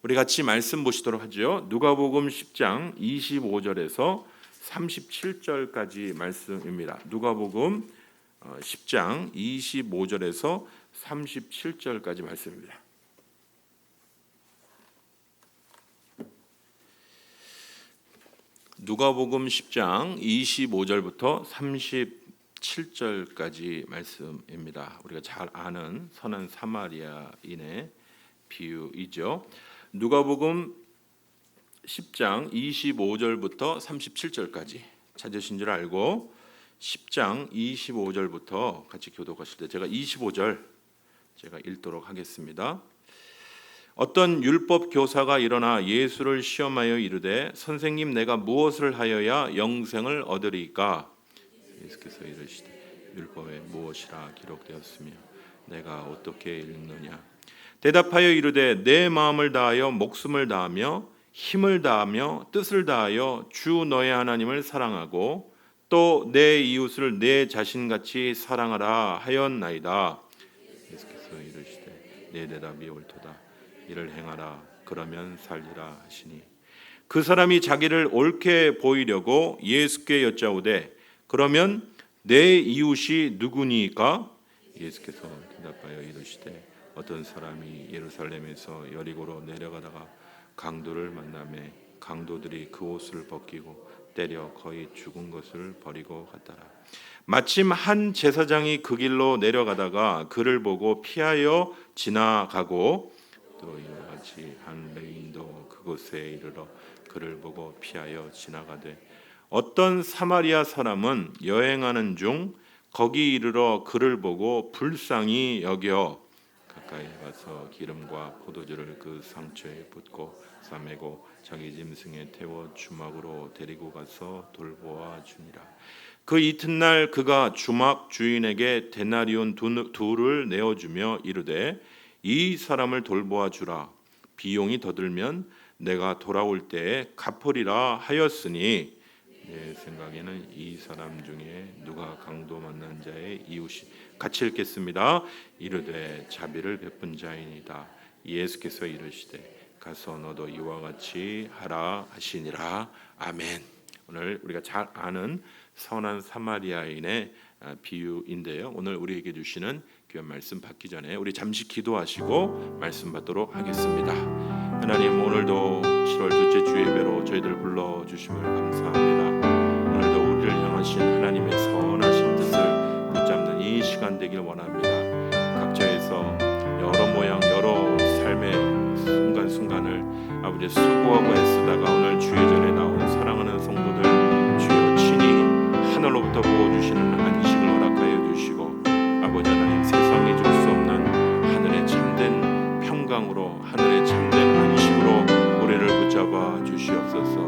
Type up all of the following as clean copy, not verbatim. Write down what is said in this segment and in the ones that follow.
우리 같이 말씀 보시도록 하죠. 누가복음 10장 25절에서 37절까지 말씀입니다. 누가복음 10장 25절에서 37절까지 말씀입니다. 누가복음 10장 25절부터 37절까지 말씀입니다. 우리가 잘 아는 선한 사마리아인의 비유이죠. 누가복음 10장 25절부터 37절까지 찾으신 줄 알고 10장 25절부터 같이 교독하실 때 제가 25절 제가 읽도록 하겠습니다. 어떤 율법 교사가 일어나 예수를 시험하여 이르되 선생님 내가 무엇을 하여야 영생을 얻으리까? 예수께서 이르시되 율법에 무엇이라 기록되었으며 내가 어떻게 읽느냐? 대답하여 이르되 내 마음을 다하여 목숨을 다하며 힘을 다하며 뜻을 다하여 주 너의 하나님을 사랑하고 또 내 이웃을 내 자신같이 사랑하라 하였나이다. 예수께서 이르시되 내 대답이 옳도다. 이를 행하라 그러면 살리라 하시니 그 사람이 자기를 옳게 보이려고 예수께 여짜오되 그러면 내 이웃이 누구니까? 예수께서 대답하여 이르시되 어떤 사람이 예루살렘에서 여리고로 내려가다가 강도를 만나매 강도들이 그 옷을 벗기고 때려 거의 죽은 것을 버리고 갔더라. 마침 한 제사장이 그 길로 내려가다가 그를 보고 피하여 지나가고 또 이와 같이 한 레위인도 그곳에 이르러 그를 보고 피하여 지나가되 어떤 사마리아 사람은 여행하는 중 거기 이르러 그를 보고 불쌍히 여겨 가까이 가서 기름과 포도주를 그 상처에 붓고 싸매고 자기 짐승에 태워 주막으로 데리고 가서 돌보아 주니라. 그 이튿날 그가 주막 주인에게 데나리온 둘을 내어주며 이르되 이 사람을 돌보아 주라. 비용이 더 들면 내가 돌아올 때에 갚으리라 하였으니 내 생각에는 이 사람 중에 누가 강도 만난 자의 이웃이 같이 읽겠습니다. 이르되 자비를 베푼 자이니다. 예수께서 이르시되 가서 너도 이와 같이 하라 하시니라. 아멘. 오늘 우리가 잘 아는 선한 사마리아인의 비유인데요. 오늘 우리에게 주시는 귀한 말씀 받기 전에 우리 잠시 기도하시고 말씀 받도록 하겠습니다. 하나님 오늘도 7월 둘째 주 예배로 저희들을 불러주심을 감사합니다. 오늘도 우리를 향하신 하나님의 선하신 뜻을 붙잡는 이 시간 되길 원합니다. 각자에서 여러 모양 여러 삶의 순간순간을 아버지 수고하고 애쓰다가 오늘 주의 전에 나온 사랑하는 성도들 주여 친히 하늘로부터 부어주시는 안식을 허락하여 주시고 아버지 하나님 세상이 줄 수 없는 하늘의 참된 평강으로 하늘의 참된 안식으로 우리를 붙잡아 주시옵소서.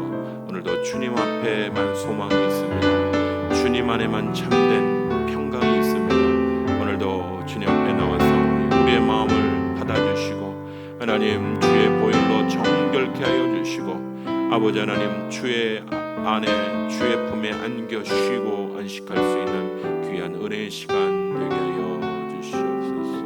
오늘도 주님 앞에만 소망이 있습니다. 주님 안에만 참된 평강이 있습니다. 오늘도 주님 앞에 나와서 우리의 마음을 받아주시고 하나님 주의 보혈로 정결케 하여 주시고 아버지 하나님 주의 안에 주의 품에 안겨 쉬고 안식할 수 있는 귀한 은혜의 시간 되게 하여 주시옵소서.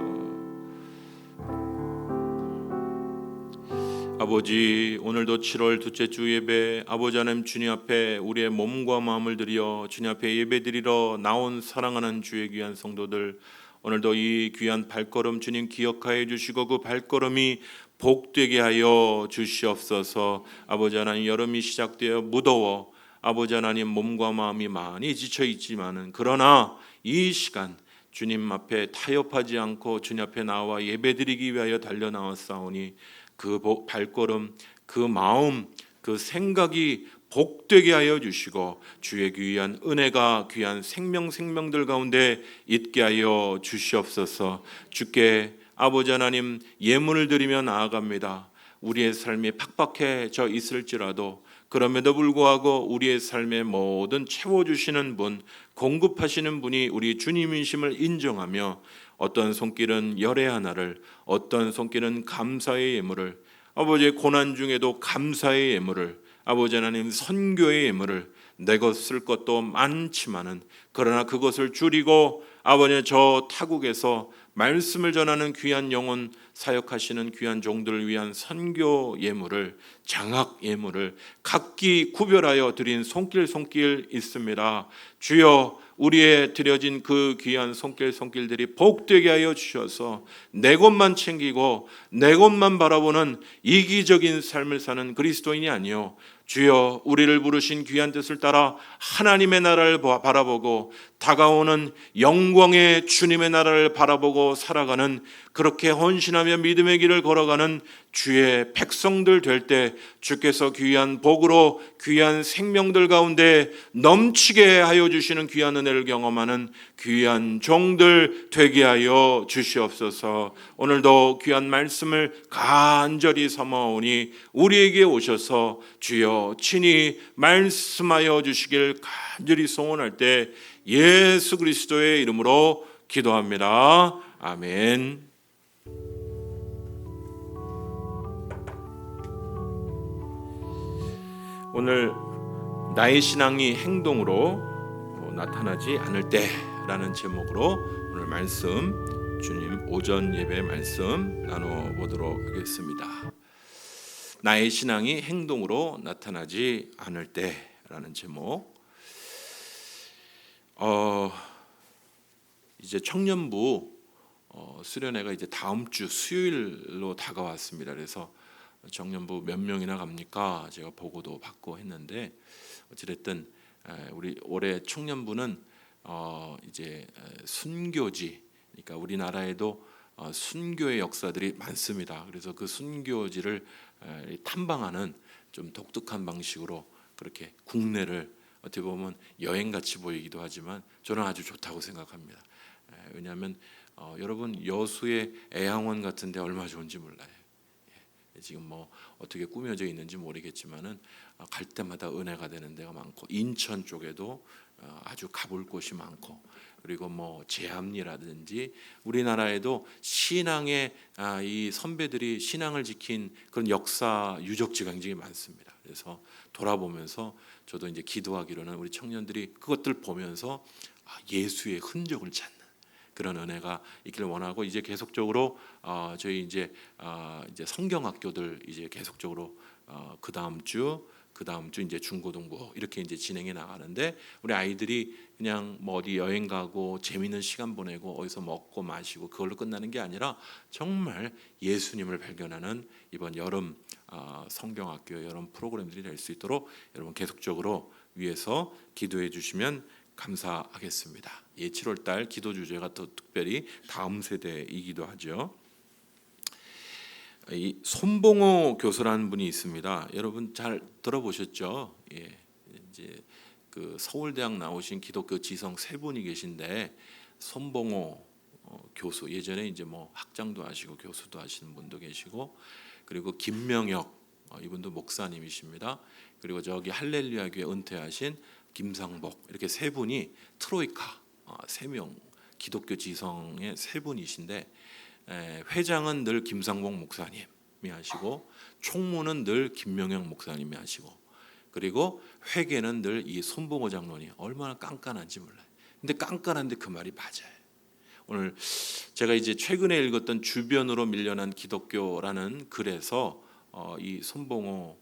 아버지 오늘도 7월 둘째 주 예배 아버지 하나님 주님 앞에 우리의 몸과 마음을 드려 주님 앞에 예배드리러 나온 사랑하는 주의 귀한 성도들 오늘도 이 귀한 발걸음 주님 기억하여 주시고 그 발걸음이 복되게 하여 주시옵소서. 아버지 하나님 여름이 시작되어 무더워 아버지 하나님 몸과 마음이 많이 지쳐 있지만은 그러나 이 시간 주님 앞에 타협하지 않고 주님 앞에 나와 예배드리기 위하여 달려 나왔사오니 그 발걸음 그 마음 그 생각이 복되게 하여 주시고 주의 귀한 은혜가 귀한 생명들 가운데 있게 하여 주시옵소서. 주께 아버지 하나님 예물을 드리며 나아갑니다. 우리의 삶이 팍팍해져 있을지라도 그럼에도 불구하고 우리의 삶의 모든 채워주시는 분 공급하시는 분이 우리 주님이심을 인정하며 어떤 손길은 열의 하나를 어떤 손길은 감사의 예물을 아버지의 고난 중에도 감사의 예물을 아버지 하나님 선교의 예물을 내 것 쓸 것도 많지만은 그러나 그것을 줄이고 아버지 저 타국에서 말씀을 전하는 귀한 영혼 사역하시는 귀한 종들을 위한 선교 예물을, 장학 예물을 각기 구별하여 드린 손길 있습니다. 주여, 우리의 드려진 그 귀한 손길들이 복되게 하여 주셔서 내 것만 챙기고 내 것만 바라보는 이기적인 삶을 사는 그리스도인이 아니요, 주여, 우리를 부르신 귀한 뜻을 따라 하나님의 나라를 바라보고 다가오는 영광의 주님의 나라를 바라보고 살아가는, 그렇게 헌신하며 믿음의 길을 걸어가는 주의 백성들 될 때 주께서 귀한 복으로 귀한 생명들 가운데 넘치게 하여 주시는 귀한 은혜를 경험하는 귀한 종들 되게 하여 주시옵소서. 오늘도 귀한 말씀을 간절히 삼아오니 우리에게 오셔서 주여 친히 말씀하여 주시길 간절히 소원할 때 예수 그리스도의 이름으로 기도합니다. 아멘. 오늘 나의 신앙이 행동으로 나타나지 않을 때라는 제목으로 오늘 말씀, 주님 오전 예배 말씀 나눠보도록 하겠습니다. 나의 신앙이 행동으로 나타나지 않을 때라는 제목. 이제 청년부 수련회가 이제 다음 주 수요일로 다가왔습니다. 그래서 청년부 몇 명이나 갑니까? 제가 보고도 받고 했는데, 어찌됐든 우리 올해 청년부는 이제 순교지, 그러니까 우리나라에도 순교의 역사들이 많습니다. 그래서 그 순교지를 탐방하는 좀 독특한 방식으로 그렇게 국내를 어떻게 보면 여행같이 보이기도 하지만 저는 아주 좋다고 생각합니다. 왜냐하면 여러분, 여수의 애양원 같은 데 얼마나 좋은지 몰라요. 지금 뭐 어떻게 꾸며져 있는지 모르겠지만은 갈 때마다 은혜가 되는 데가 많고, 인천 쪽에도 아주 가볼 곳이 많고, 그리고 뭐 제암리라든지 우리나라에도 신앙의 이 선배들이 신앙을 지킨 그런 역사 유적지가 굉장히 많습니다. 그래서 돌아보면서 저도 이제 기도하기로는 우리 청년들이 그것들 보면서 예수의 흔적을 찾는 그런 은혜가 있기를 원하고, 이제 계속적으로 저희 이제 성경학교들 이제 계속적으로 그 다음 주 이제 중고등부 이렇게 이제 진행해 나가는데, 우리 아이들이 그냥 뭐 어디 여행 가고 재미있는 시간 보내고 어디서 먹고 마시고 그걸로 끝나는 게 아니라 정말 예수님을 발견하는 이번 여름 성경학교 여름 프로그램들이 될 수 있도록 여러분 계속적으로 위해서 기도해 주시면 감사하겠습니다. 7월 달 기도 주제가 또 특별히 다음 세대이기도 하죠. 이 손봉호 교수라는 분이 있습니다. 여러분 잘 들어보셨죠? 예, 이제 그 서울대학 나오신 기독교 지성 세 분이 계신데, 손봉호 교수, 예전에 이제 뭐 학장도 하시고 교수도 하시는 분도 계시고, 그리고 김명혁 이분도 목사님이십니다. 그리고 저기 할렐루야 교회 은퇴하신 김상복, 이렇게 세 분이 트로이카 세 명 기독교 지성의 세 분이신데, 회장은 늘 김상복 목사님이 하시고, 총무는 늘 김명영 목사님이 하시고, 그리고 회계는 늘 이 손봉호 장로님. 얼마나 깐깐한지 몰라요. 근데 깐깐한데 그 말이 맞아요. 오늘 제가 이제 최근에 읽었던 주변으로 밀려난 기독교라는 글에서 이 손봉호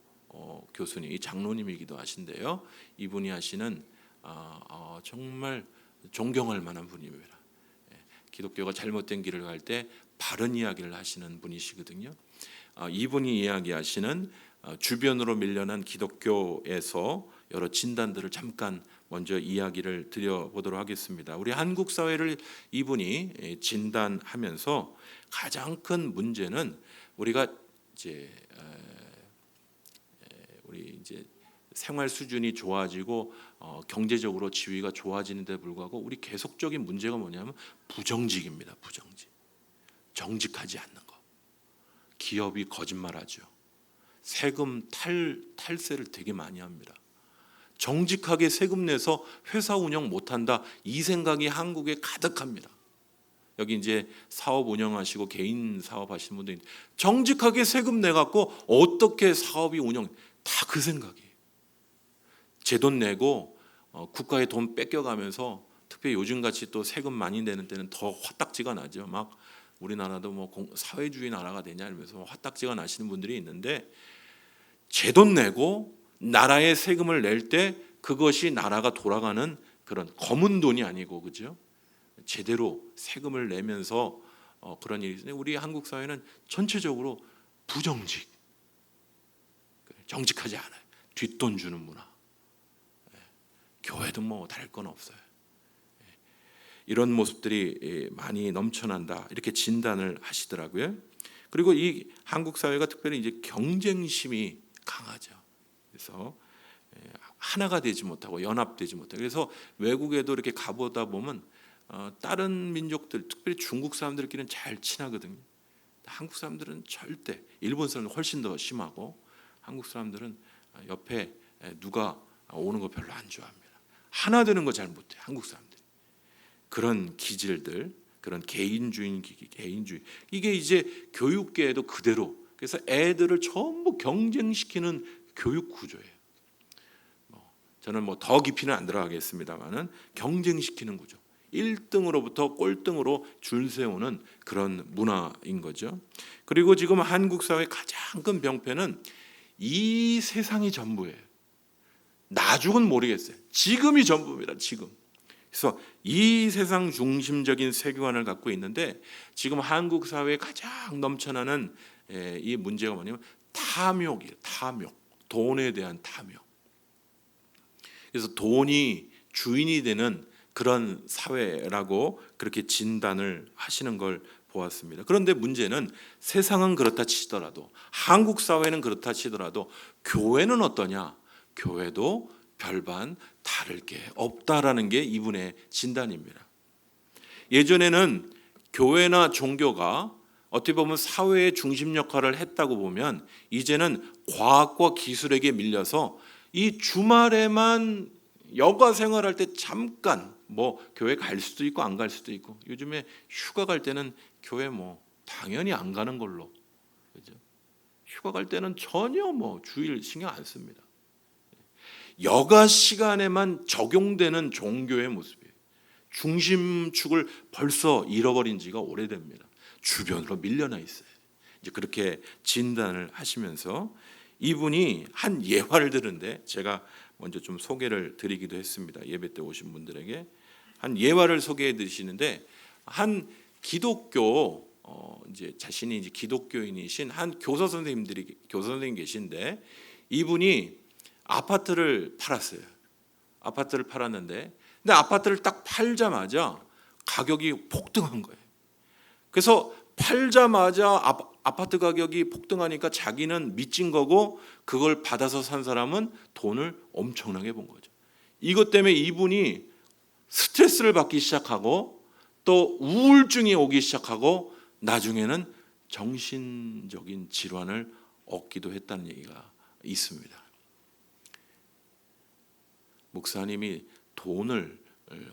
교수님, 이 장로님이기도 하신데요, 이분이 하시는 정말 존경할 만한 분입니다. 기독교가 잘못된 길을 갈 때 바른 이야기를 하시는 분이시거든요. 이분이 이야기하시는 주변으로 밀려난 기독교에서 여러 진단들을 잠깐 먼저 이야기를 드려보도록 하겠습니다. 우리 한국 사회를 이분이 진단하면서 가장 큰 문제는 우리가 우리 이제 생활 수준이 좋아지고 경제적으로 지위가 좋아지는 데 불구하고 우리 계속적인 문제가 뭐냐면 부정직입니다. 부정직. 정직하지 않는 거. 기업이 거짓말하죠. 세금 탈세를 되게 많이 합니다. 정직하게 세금 내서 회사 운영 못한다, 이 생각이 한국에 가득합니다. 여기 이제 사업 운영하시고 개인 사업하시는 분들 정직하게 세금 내갖고 어떻게 사업이 운영, 다 그 생각이에요. 제 돈 내고 국가의 돈 뺏겨가면서, 특별히 요즘같이 또 세금 많이 내는 때는 더 화딱지가 나죠. 막 우리나라도 뭐 사회주의 나라가 되냐 이러면서 화딱지가 나시는 분들이 있는데, 제 돈 내고 나라에 세금을 낼 때 그것이 나라가 돌아가는 그런 검은 돈이 아니고, 그죠? 제대로 세금을 내면서 그런 일이 있는데, 우리 한국 사회는 전체적으로 부정직, 정직하지 않아요. 뒷돈 주는 문화. 교회도 뭐 다를 건 없어요. 이런 모습들이 많이 넘쳐난다, 이렇게 진단을 하시더라고요. 그리고 이 한국 사회가 특별히 이제 경쟁심이 강하죠. 그래서 하나가 되지 못하고 연합되지 못하고, 그래서 외국에도 이렇게 가보다 보면 다른 민족들, 특별히 중국 사람들끼리는 잘 친하거든요. 한국 사람들은 절대, 일본 사람들은 훨씬 더 심하고, 한국 사람들은 옆에 누가 오는 거 별로 안 좋아합니다. 하나 되는 거 잘 못해요, 한국 사람들이. 그런 기질들, 그런 개인주의, 이게 이제 교육계에도 그대로, 그래서 애들을 전부 경쟁시키는 교육 구조예요. 저는 뭐 더 깊이는 안 들어가겠습니다만은 경쟁시키는 구조, 1등으로부터 꼴등으로 줄 세우는 그런 문화인 거죠. 그리고 지금 한국 사회의 가장 큰 병폐는 이 세상이 전부예요. 나중은 모르겠어요. 지금이 전부입니다. 지금. 그래서 이 세상 중심적인 세계관을 갖고 있는데, 지금 한국 사회에 가장 넘쳐나는 이 문제가 뭐냐면 탐욕이에요. 탐욕, 돈에 대한 탐욕. 그래서 돈이 주인이 되는 그런 사회라고 그렇게 진단을 하시는 걸 보았습니다. 그런데 문제는 세상은 그렇다 치더라도, 한국 사회는 그렇다 치더라도 교회는 어떠냐? 교회도 별반 다를 게 없다라는 게 이분의 진단입니다. 예전에는 교회나 종교가 어떻게 보면 사회의 중심 역할을 했다고 보면, 이제는 과학과 기술에게 밀려서 이 주말에만 여가 생활할 때 잠깐 뭐 교회 갈 수도 있고 안 갈 수도 있고, 요즘에 휴가 갈 때는 교회 뭐 당연히 안 가는 걸로, 그죠? 휴가 갈 때는 전혀 뭐 주일 신경 안 씁니다. 여가 시간에만 적용되는 종교의 모습이에요. 중심축을 벌써 잃어버린 지가 오래됩니다. 주변으로 밀려나 있어요. 이제 그렇게 진단을 하시면서 이분이 한 예화를 들은데, 제가 먼저 좀 소개를 드리기도 했습니다. 예배 때 오신 분들에게 한 예화를 소개해 드리시는데, 한 기독교 이제 자신이 이제 기독교인이신 한 교사 선생님 계신데, 이분이 아파트를 팔았어요. 아파트를 팔았는데, 근데 아파트를 딱 팔자마자 가격이 폭등한 거예요. 그래서 팔자마자 아파트 가격이 폭등하니까 자기는 미친 거고, 그걸 받아서 산 사람은 돈을 엄청나게 번 거죠. 이것 때문에 이분이 스트레스를 받기 시작하고, 또 우울증이 오기 시작하고, 나중에는 정신적인 질환을 얻기도 했다는 얘기가 있습니다. 목사님이 돈을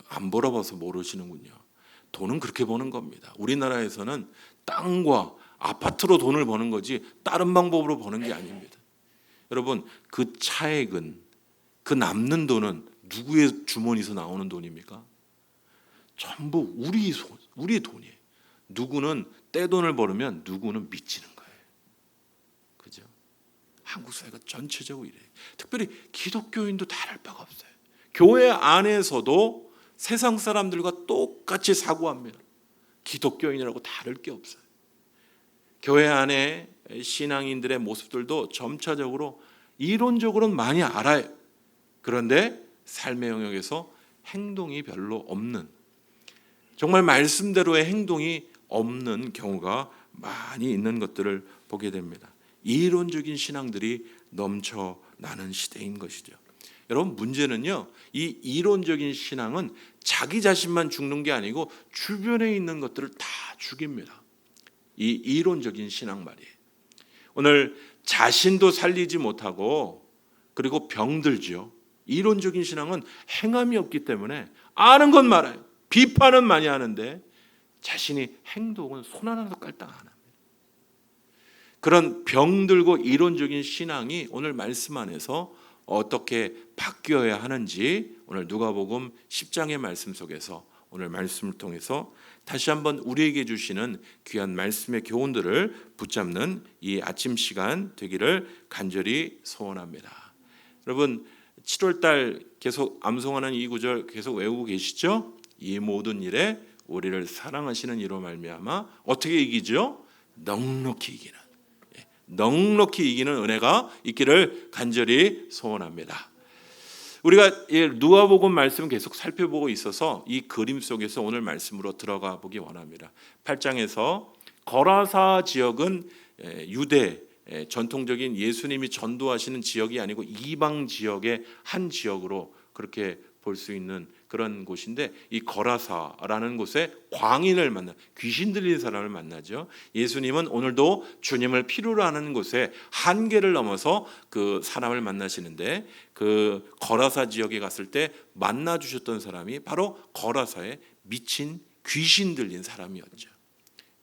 안 벌어봐서 모르시는군요. 돈은 그렇게 버는 겁니다. 우리나라에서는 땅과 아파트로 돈을 버는 거지 다른 방법으로 버는 게 아닙니다. 여러분, 그 차액은, 그 남는 돈은 누구의 주머니에서 나오는 돈입니까? 전부 우리 돈이에요. 누구는 떼돈을 벌으면 누구는 미치는 거예요. 그죠? 한국 사회가 전체적으로 이래요. 특별히 기독교인도 다를 바가 없어요. 교회 안에서도 세상 사람들과 똑같이 사고합니다. 기독교인이라고 다를 게 없어요. 교회 안에 신앙인들의 모습들도 점차적으로 이론적으로는 많이 알아요. 그런데 삶의 영역에서 행동이 별로 없는, 정말 말씀대로의 행동이 없는 경우가 많이 있는 것들을 보게 됩니다. 이론적인 신앙들이 넘쳐나는 시대인 것이죠. 여러분, 문제는요, 이 이론적인 신앙은 자기 자신만 죽는 게 아니고 주변에 있는 것들을 다 죽입니다. 이 이론적인 신앙 말이에요. 오늘 자신도 살리지 못하고, 그리고 병들죠. 이론적인 신앙은 행함이 없기 때문에 아는 건 많아요. 비판은 많이 하는데 자신이 행동은 손 하나도 깔딱 안 합니다. 그런 병들고 이론적인 신앙이 오늘 말씀 안에서 어떻게 바뀌어야 하는지, 오늘 누가복음 10장의 말씀 속에서 오늘 말씀을 통해서 다시 한번 우리에게 주시는 귀한 말씀의 교훈들을 붙잡는 이 아침 시간 되기를 간절히 소원합니다. 여러분 7월달 계속 암송하는 이 구절 계속 외우고 계시죠? 이 모든 일에 우리를 사랑하시는 이로 말미암아 어떻게 이기죠? 넉넉히 이기는, 넉넉히 이기는 은혜가 있기를 간절히 소원합니다. 우리가 누가복음 말씀 계속 살펴보고 있어서 이 그림 속에서 오늘 말씀으로 들어가 보기 원합니다. 8장에서 거라사 지역은 유대 전통적인 예수님이 전도하시는 지역이 아니고 이방 지역의 한 지역으로 그렇게 볼 수 있는 그런 곳인데, 이 거라사라는 곳에 광인을 만나, 귀신 들린 사람을 만나죠. 예수님은 오늘도 주님을 필요로 하는 곳에 한계를 넘어서 그 사람을 만나시는데, 그 거라사 지역에 갔을 때 만나 주셨던 사람이 바로 거라사에 미친 귀신 들린 사람이었죠.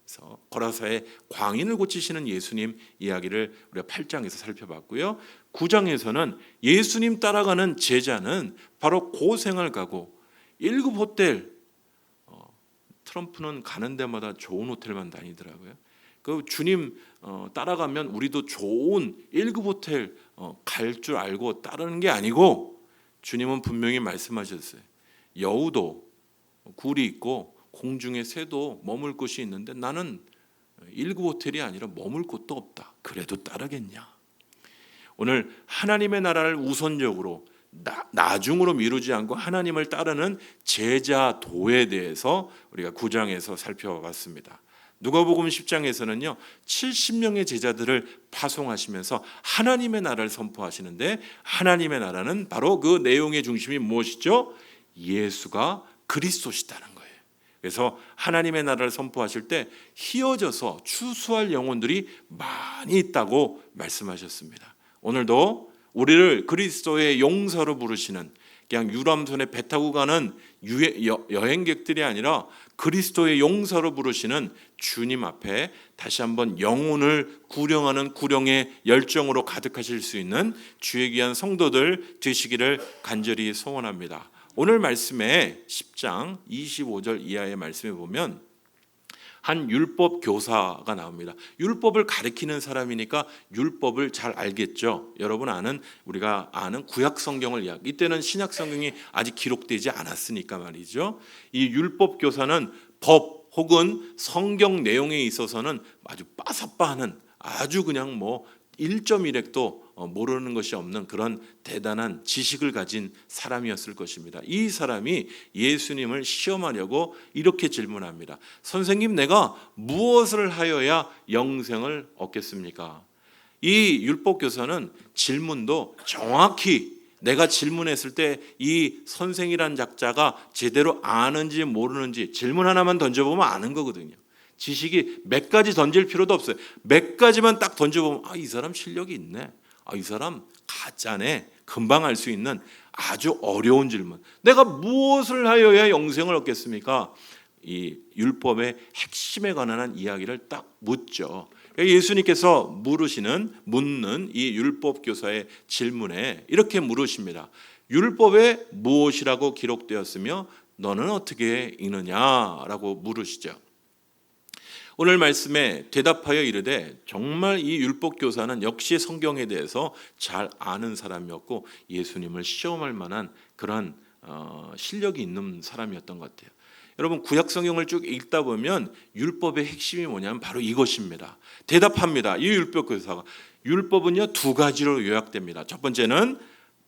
그래서 거라사의 광인을 고치시는 예수님 이야기를 우리가 8장에서 살펴봤고요. 9장에서는 예수님 따라가는 제자는 바로 고생을 가고 1급 호텔, 트럼프는 가는 데마다 좋은 호텔만 다니더라고요. 그 주님 따라가면 우리도 좋은 1급 호텔 갈 줄 알고 따르는 게 아니고, 주님은 분명히 말씀하셨어요. 여우도 굴이 있고 공중에 새도 머물 곳이 있는데 나는 1급 호텔이 아니라 머물 곳도 없다. 그래도 따르겠냐? 오늘 하나님의 나라를 우선적으로 나중으로 미루지 않고 하나님을 따르는 제자도에 대해서 우리가 9장에서 살펴봤습니다. 누가복음 10장에서는요 70명의 제자들을 파송하시면서 하나님의 나라를 선포하시는데, 하나님의 나라는 바로 그 내용의 중심이 무엇이죠? 예수가 그리스도시다는 거예요. 그래서 하나님의 나라를 선포하실 때 휘어져서 추수할 영혼들이 많이 있다고 말씀하셨습니다. 오늘도 우리를 그리스도의 용사로 부르시는, 그냥 유람선에 배 타고 가는 여행객들이 아니라 그리스도의 용사로 부르시는 주님 앞에 다시 한번 영혼을 구령하는 구령의 열정으로 가득하실 수 있는 주의 귀한 성도들 되시기를 간절히 소원합니다. 오늘 말씀에 10장 25절 이하의 말씀에 보면 한 율법 교사가 나옵니다. 율법을 가르치는 사람이니까 율법을 잘 알겠죠. 여러분 우리가 아는 구약 성경을 이때는 신약 성경이 아직 기록되지 않았으니까 말이죠. 이 율법 교사는 법 혹은 성경 내용에 있어서는 아주 빠삭빠하는, 아주 그냥 1.1핵도 모르는 것이 없는 그런 대단한 지식을 가진 사람이었을 것입니다. 이 사람이 예수님을 시험하려고 이렇게 질문합니다. 선생님, 내가 무엇을 하여야 영생을 얻겠습니까? 이 율법교사는 질문도 정확히 내가 질문했을 때 이 선생이란 작자가 제대로 아는지 모르는지 질문 하나만 던져보면 아는 거거든요. 지식이 몇 가지 던질 필요도 없어요. 몇 가지만 딱 던져보면 이 사람 실력이 있네, 이 사람 가짜네, 금방 알 수 있는 아주 어려운 질문. 내가 무엇을 하여야 영생을 얻겠습니까? 이 율법의 핵심에 관한 이야기를 딱 묻죠. 예수님께서 묻는 이 율법 교사의 질문에 이렇게 물으십니다. 율법에 무엇이라고 기록되었으며 너는 어떻게 읽느냐라고 물으시죠. 오늘 말씀에 대답하여 이르되, 정말 이 율법 교사는 역시 성경에 대해서 잘 아는 사람이었고 예수님을 시험할 만한 그런 실력이 있는 사람이었던 것 같아요. 여러분 구약 성경을 쭉 읽다 보면 율법의 핵심이 뭐냐면 바로 이것입니다. 대답합니다. 이 율법 교사가, 율법은요 2가지로 요약됩니다. 첫 번째는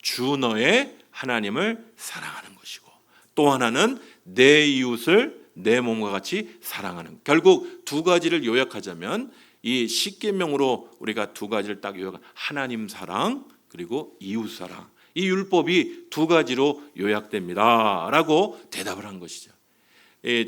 주 너의 하나님을 사랑하는 것이고, 또 하나는 내 이웃을 내 몸과 같이 사랑하는. 결국 2가지를 요약하자면 이 10계명으로 우리가 2가지를 딱 요약한 하나님 사랑 그리고 이웃 사랑, 이 율법이 2가지로 요약됩니다라고 대답을 한 것이죠.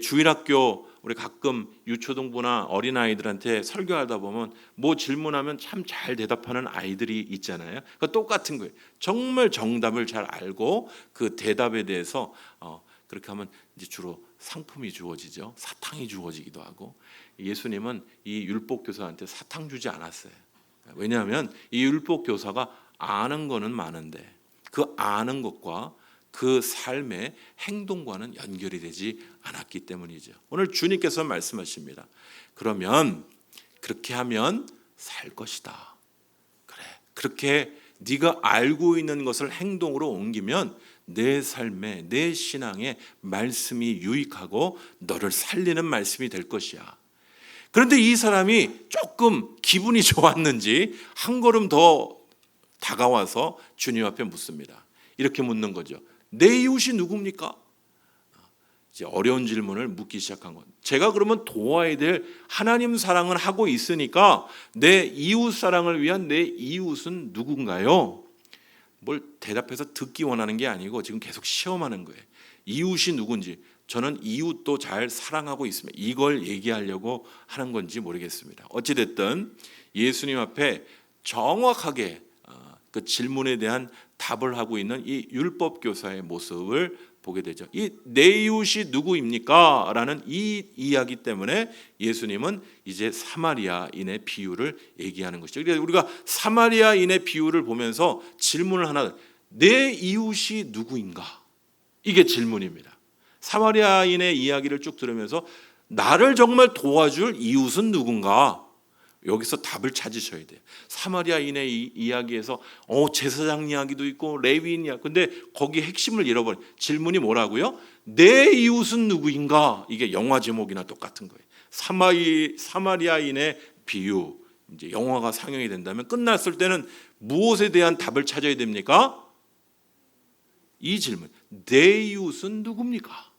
주일학교 우리 가끔 유초등부나 어린아이들한테 설교하다 보면 질문하면 참 잘 대답하는 아이들이 있잖아요. 그러니까 똑같은 거예요. 정말 정답을 잘 알고 그 대답에 대해서 그렇게 하면 이제 주로 상품이 주어지죠. 사탕이 주어지기도 하고. 예수님은 이 율법 교사한테 사탕 주지 않았어요. 왜냐하면 이 율법 교사가 아는 거는 많은데 그 아는 것과 그 삶의 행동과는 연결이 되지 않았기 때문이죠. 오늘 주님께서 말씀하십니다. 그러면 그렇게 하면 살 것이다. 그래, 그렇게 네가 알고 있는 것을 행동으로 옮기면 내 삶에, 내 신앙에 말씀이 유익하고 너를 살리는 말씀이 될 것이야. 그런데 이 사람이 조금 기분이 좋았는지 한 걸음 더 다가와서 주님 앞에 묻습니다. 이렇게 묻는 거죠. 내 이웃이 누굽니까? 이제 어려운 질문을 묻기 시작한 것. 제가 그러면 도와야 될 하나님 사랑을 하고 있으니까 내 이웃 사랑을 위한 내 이웃은 누군가요? 뭘 대답해서 듣기 원하는 게 아니고 지금 계속 시험하는 거예요. 이웃이 누군지. 저는 이웃도 잘 사랑하고 있습니다. 이걸 얘기하려고 하는 건지 모르겠습니다. 어찌됐든 예수님 앞에 정확하게 그 질문에 대한 답을 하고 있는 이 율법 교사의 모습을 보게 되죠. 이 내 이웃이 누구입니까? 라는 이 이야기 때문에 예수님은 이제 사마리아인의 비유를 얘기하는 것이죠. 그래서 우리가 사마리아인의 비유를 보면서 질문을 하나, 내 이웃이 누구인가? 이게 질문입니다. 사마리아인의 이야기를 쭉 들으면서 나를 정말 도와줄 이웃은 누군가? 여기서 답을 찾으셔야 돼요. 사마리아인의 이야기에서 제사장 이야기도 있고 레위인 이야기. 근데 거기 핵심을 잃어버린 질문이 뭐라고요? 내 이웃은 누구인가? 이게 영화 제목이나 똑같은 거예요. 사마리아인의 비유. 이제 영화가 상영이 된다면 끝났을 때는 무엇에 대한 답을 찾아야 됩니까? 이 질문. 내 이웃은 누굽니까?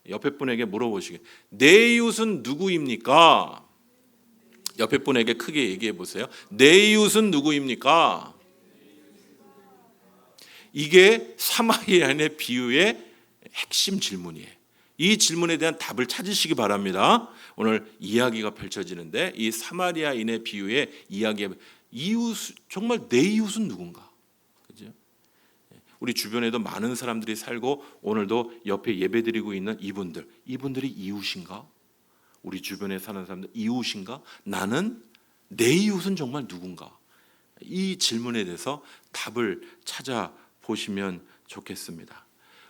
옆에 분에게 물어보시게. 내 이웃은 누구입니까? 옆에 분에게 크게 얘기해 보세요. 내 이웃은 누구입니까? 이게 사마리아인의 비유의 핵심 질문이에요. 이 질문에 대한 답을 찾으시기 바랍니다. 오늘 이야기가 펼쳐지는데 이 사마리아인의 비유의 이야기에 이웃, 정말 내 이웃은 누군가? 그죠? 우리 주변에도 많은 사람들이 살고 오늘도 옆에 예배드리고 있는 이분들이 이웃인가? 우리 주변에 사는 사람들 이웃인가? 나는 내 이웃은 정말 누군가? 이 질문에 대해서 답을 찾아보시면 좋겠습니다.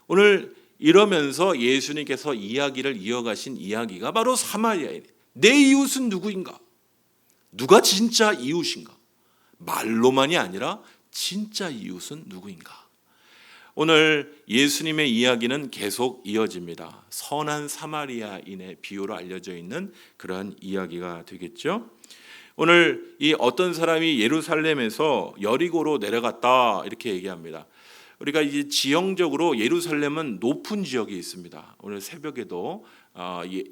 오늘 이러면서 예수님께서 이야기를 이어가신 이야기가 바로 사마리아인. 내 이웃은 누구인가? 누가 진짜 이웃인가? 말로만이 아니라 진짜 이웃은 누구인가? 오늘 예수님의 이야기는 계속 이어집니다. 선한 사마리아인의 비유로 알려져 있는 그러한 이야기가 되겠죠. 오늘 이 어떤 사람이 예루살렘에서 여리고로 내려갔다 이렇게 얘기합니다. 우리가 이제 지형적으로 예루살렘은 높은 지역이 있습니다. 오늘 새벽에도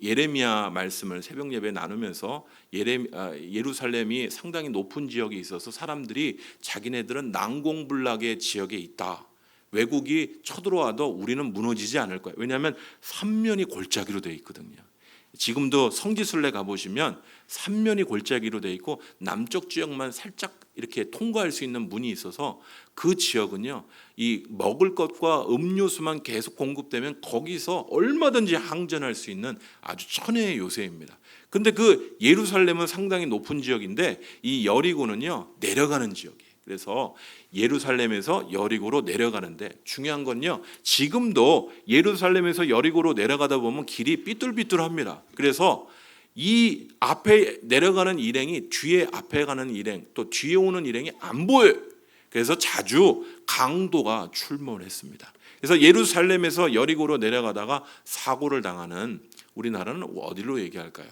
예레미야 말씀을 새벽 예배 나누면서 예루살렘이 상당히 높은 지역이 있어서 사람들이 자기네들은 난공불락의 지역에 있다. 외국이 쳐들어와도 우리는 무너지지 않을 거예요. 왜냐하면 삼면이 골짜기로 되어 있거든요. 지금도 성지순례 가보시면 삼면이 골짜기로 되어 있고 남쪽 지역만 살짝 이렇게 통과할 수 있는 문이 있어서 그 지역은요, 이 먹을 것과 음료수만 계속 공급되면 거기서 얼마든지 항전할 수 있는 아주 천혜의 요새입니다. 근데 그 예루살렘은 상당히 높은 지역인데 이 여리고는요 내려가는 지역이에요. 그래서 예루살렘에서 여리고로 내려가는데 중요한 건요, 지금도 예루살렘에서 여리고로 내려가다 보면 길이 삐뚤삐뚤합니다. 그래서 이 앞에 내려가는 일행이 뒤에 앞에 가는 일행 또 뒤에 오는 일행이 안 보여요. 그래서 자주 강도가 출몰했습니다. 그래서 예루살렘에서 여리고로 내려가다가 사고를 당하는, 우리나라는 어디로 얘기할까요?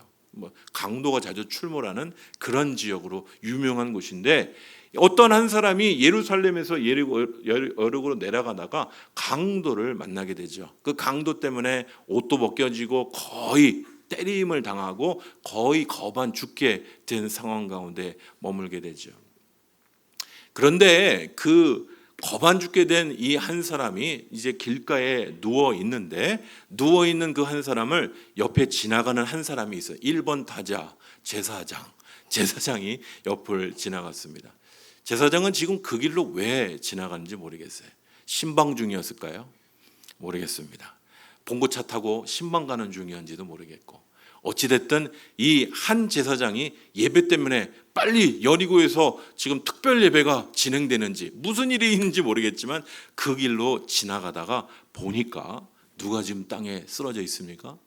강도가 자주 출몰하는 그런 지역으로 유명한 곳인데, 어떤 한 사람이 예루살렘에서 여리고로 내려가다가 강도를 만나게 되죠. 그 강도 때문에 옷도 벗겨지고 거의 때림을 당하고 거의 거반 죽게 된 상황 가운데 머물게 되죠. 그런데 그 거반 죽게 된 이 한 사람이 이제 길가에 누워 있는데, 누워 있는 그 한 사람을 옆에 지나가는 한 사람이 있어요. 1번 타자 제사장이 옆을 지나갔습니다. 제사장은 지금 그 길로 왜 지나가는지 모르겠어요. 신방 중이었을까요? 모르겠습니다. 봉고차 타고 신방 가는 중이었는지도 모르겠고, 어찌됐든 이 한 제사장이 예배 때문에 빨리 여리고에서 지금 특별 예배가 진행되는지 무슨 일이 있는지 모르겠지만 그 길로 지나가다가 보니까 누가 지금 땅에 쓰러져 있습니까?